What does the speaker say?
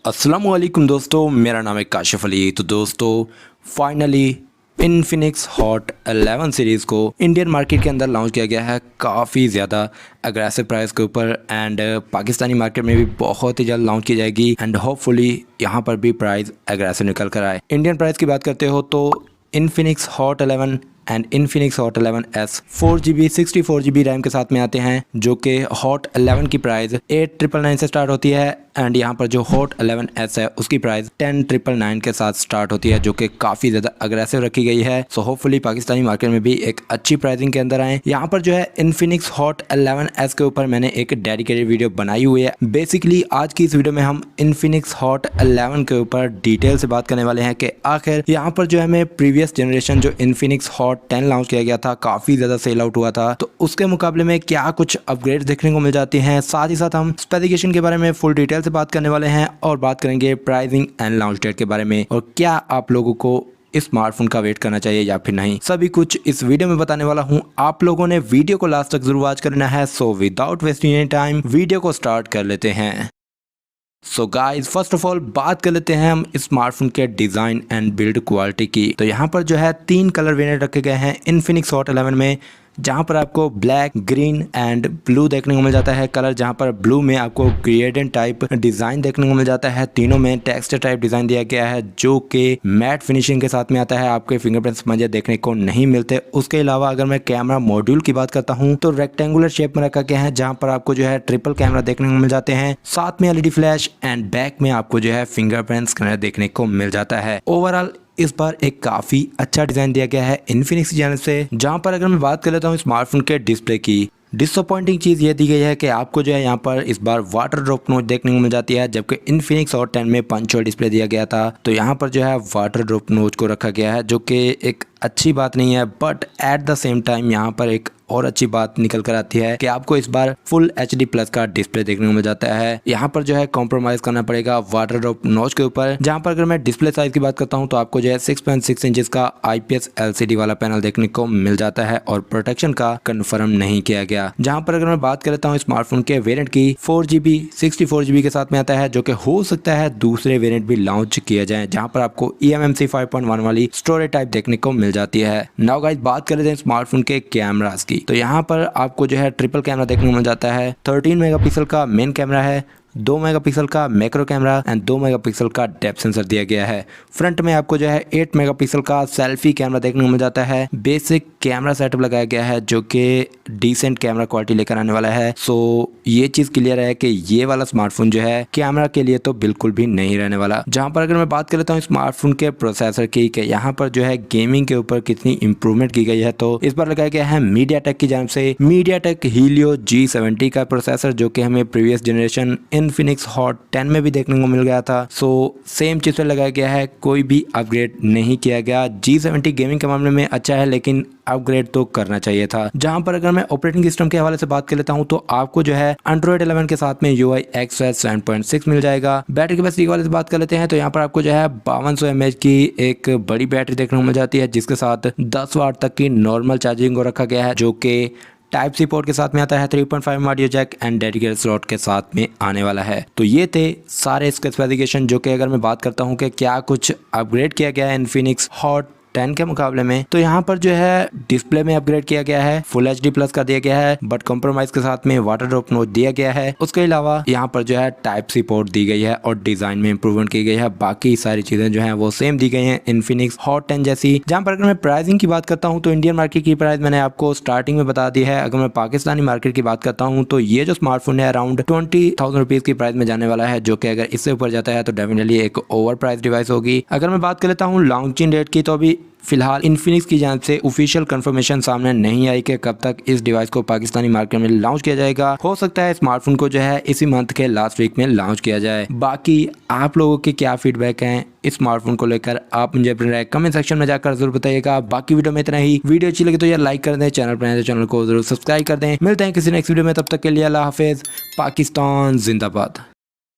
अस्सलामुअलैकुम दोस्तों, मेरा नाम है काशिफ अली। तो दोस्तों फाइनली इन्फिनिक्स हॉट 11 सीरीज़ को इंडियन मार्केट के अंदर लॉन्च किया गया है काफ़ी ज़्यादा अग्रेसिव प्राइस के ऊपर एंड पाकिस्तानी मार्केट में भी बहुत ही जल्द लॉन्च की जाएगी एंड होपफुली यहाँ पर भी प्राइस अग्रेसिव निकल कर आए। इंडियन प्राइस की बात करते हो तो Infinix hot 11 and Infinix hot 11s 4GB 64GB RAM के साथ में आते हैं, जो कि हॉट 11 की प्राइस 8999 से स्टार्ट होती है एंड यहाँ पर जो हॉट 11s है उसकी प्राइस 10999 के साथ स्टार्ट होती है, जो कि काफ़ी ज़्यादा अग्रेसिव रखी गई है। सो होपफुली पाकिस्तानी मार्केट में भी एक अच्छी प्राइसिंग के अंदर आए। यहाँ पर जो है इन्फिनिक्स हॉट 11s के ऊपर मैंने एक डेडिकेटेड वीडियो बनाई हुई है। बेसिकली आज की इस वीडियो में हम इन्फिनिक्स हॉट 11 के ऊपर डिटेल से बात करने वाले हैं कि आखिर यहाँ पर जो है हमें प्रीवियस जनरेशन जो इन्फिनिक्स हॉट 10 लॉन्च किया गया था, काफ़ी ज़्यादा सेल आउट हुआ था, तो उसके मुकाबले में क्या कुछ अपग्रेड देखने को मिल जाती हैं। साथ ही साथ हम स्पेसिफिकेशन के बारे में फुल डिटेल से बात करने वाले हैं और बात करेंगे प्राइसिंग एंड लॉन्च डेट के बारे में और क्या आप लोगों को इस स्मार्टफोन का वेट करना चाहिए या फिर नहीं, सभी कुछ इस वीडियो में बताने वाला हूं। आप लोगों ने वीडियो को लास्ट तक जरूर वॉच करना है। So without wasting any time video को स्टार्ट कर लेते हैं। So guys first of all बात कर लेते हैं हम स्मार्टफोन के डिज़ाइन एंड बिल्ड क्वालिटी की। तो यहाँ पर जो है 3 कलर वेरिएंट रखे गए हैं इन्फिनिक्स हॉट 11 में, जहाँ पर आपको ब्लैक, ग्रीन एंड ब्लू देखने को मिल जाता है कलर। जहाँ पर ब्लू में आपको ग्रेडियंट टाइप डिज़ाइन देखने को मिल जाता है। तीनों में टेक्सचर टाइप डिज़ाइन दिया गया है जो कि मैट फिनिशिंग के साथ में आता है, आपके फिंगरप्रिंट्स मुझे देखने को नहीं मिलते। उसके अलावा अगर मैं कैमरा मॉड्यूल की बात करता हूँ तो रेक्टेंगुलर शेप में रखा गया है, जहाँ पर आपको जो है ट्रिपल कैमरा देखने को मिल जाते हैं, साथ में एलईडी फ्लैश एंड बैक में आपको जो है फिंगरप्रिंट स्कैनर देखने को मिल जाता है। ओवरऑल इस बार एक काफ़ी अच्छा डिज़ाइन दिया गया है इन्फिनिक्स की जानिब से। जहाँ पर अगर मैं बात कर लेता हूँ स्मार्टफोन के डिस्प्ले की, डिसअपॉइंटिंग चीज़ ये दी गई है कि आपको जो है यहाँ पर इस बार वाटर ड्रॉप नोच देखने को मिल जाती है, जबकि इन्फिनिक्स हॉट 10 में पंच होल डिस्प्ले दिया गया था। तो यहाँ पर जो है वाटर ड्रॉप नोच को रखा गया है, जो कि एक अच्छी बात नहीं है, but at the same time यहाँ पर एक और अच्छी बात निकल कर आती है कि आपको इस बार फुल HD प्लस का डिस्प्ले देखने को मिल जाता है। यहाँ पर जो है कॉम्प्रोमाइज़ करना पड़ेगा वाटर ड्रॉप नॉच के ऊपर। जहाँ पर अगर मैं डिस्प्ले साइज की बात करता हूँ तो आपको जो है 6.6 इंचेस का IPS LCD वाला पैनल देखने को मिल जाता है और प्रोटेक्शन का कंफर्म नहीं किया गया। जहाँ पर अगर मैं बात कर लेता हूँ स्मार्टफोन के वेरिएंट की, 4GB 64GB के साथ में आता है, जो कि हो सकता है दूसरे वेरिएंट भी लॉन्च किया जाए, जहाँ पर आपको eMMC 5.1 वाली स्टोरेज टाइप देखने को मिल जाती है। नाउ गाइस बात कर लेते हैं स्मार्टफोन के कैमरास की। तो यहाँ पर आपको जो है ट्रिपल कैमरा देखने को मिल जाता है। 13 मेगापिक्सल का मेन कैमरा है, 2 मेगापिक्सल का मैक्रो कैमरा एंड 2 मेगापिक्सल का डेप्थ सेंसर दिया गया है। फ्रंट में आपको जो है 8 मेगापिक्सल का सेल्फी कैमरा देखने को मिल जाता है। बेसिक कैमरा सेटअप लगाया गया है जो कि डिसेंट कैमरा क्वालिटी लेकर आने वाला है। सो ये चीज़ क्लियर है कि ये वाला स्मार्टफोन जो है कैमरा के लिए तो बिल्कुल भी नहीं रहने वाला। जहाँ पर अगर मैं बात कर लेता हूँ स्मार्टफोन के प्रोसेसर की कि यहाँ पर जो है गेमिंग के ऊपर कितनी इंप्रूवमेंट की गई है, तो इस बार लगाया गया है मीडियाटेक की जानिब से MediaTek Helio G70 का प्रोसेसर, जो कि हमें प्रीवियस जनरेशन इन्फिनिक्स हॉट 10 में भी देखने को मिल गया था। सो सेम चीज़ पर लगाया गया है, कोई भी अपग्रेड नहीं किया गया। G70 गेमिंग के मामले में अच्छा है, लेकिन अपग्रेड तो करना चाहिए था। जहां पर अगर मैं ऑपरेटिंग सिस्टम के हवाले से बात कर लेता हूं तो आपको जो है Android 11 के साथ में UI XOS 7.6 मिल जाएगा। बैटरी कैपेसिटी के हवाले से बात कर लेते हैं तो यहाँ पर आपको जो है 5200 mAh की एक बड़ी बैटरी देखने को मिल जाती है, जिसके साथ 10 वाट तक की नॉर्मल चार्जिंग को रखा गया है, जो कि टाइप सी पोर्ट के साथ में आता है, 3.5 audio jack and dedicated slot के साथ में आने वाला है। तो ये थे सारे इसके स्पेसिफिकेशन, जो कि अगर मैं बात करता हूँ कि क्या कुछ अपग्रेड किया गया है इन्फिनिक्स हॉट 10 के मुकाबले में, तो यहाँ पर जो है डिस्प्ले में अपग्रेड किया गया है, फुल HD प्लस का दिया गया है, बट कॉम्प्रोमाइज के साथ में वाटर ड्रॉप नोच दिया गया है। उसके अलावा यहाँ पर जो है टाइप सी पोर्ट दी गई है और डिजाइन में इंप्रूवमेंट की गई है। बाकी सारी चीजें जो है वो सेम दी गई हैं इन्फिनिक्स हॉट 10 जैसी। जहाँ पर अगर मैं प्राइसिंग की बात करता हूँ तो इंडियन मार्केट की प्राइस मैंने आपको स्टार्टिंग में बता दी है। अगर मैं पाकिस्तानी मार्केट की बात करता हूँ तो ये जो स्मार्टफोन है अराउंड 20,000 रुपीज की प्राइस में जाने वाला है, जो कि अगर इससे ऊपर जाता है तो डेफिनेटली एक ओवर प्राइस डिवाइस होगी। अगर मैं बात कर लेता हूँ लॉन्चिंग डेट की, तो अभी फिलहाल इन्फिनिक्स की जानिब से ऑफिशियल कंफर्मेशन सामने नहीं आई कि कब तक इस डिवाइस को पाकिस्तानी मार्केट में लॉन्च किया जाएगा। हो सकता है स्मार्टफोन को जो है इसी मंथ के लास्ट वीक में लॉन्च किया जाए। बाकी आप लोगों के क्या फीडबैक हैं इस स्मार्टफोन को लेकर, आप मुझे अपने कमेंट सेक्शन में जाकर जरूर बताइएगा। बाकी वीडियो में इतना ही। वीडियो अच्छी लगे तो यार लाइक कर दें, चैनल पर नए तो चैनल को जरूर सब्सक्राइब कर दें। मिलते हैं किसी नेक्स्ट वीडियो में, तब तक के लिए अल्लाह हाफिज। पाकिस्तान जिंदाबाद।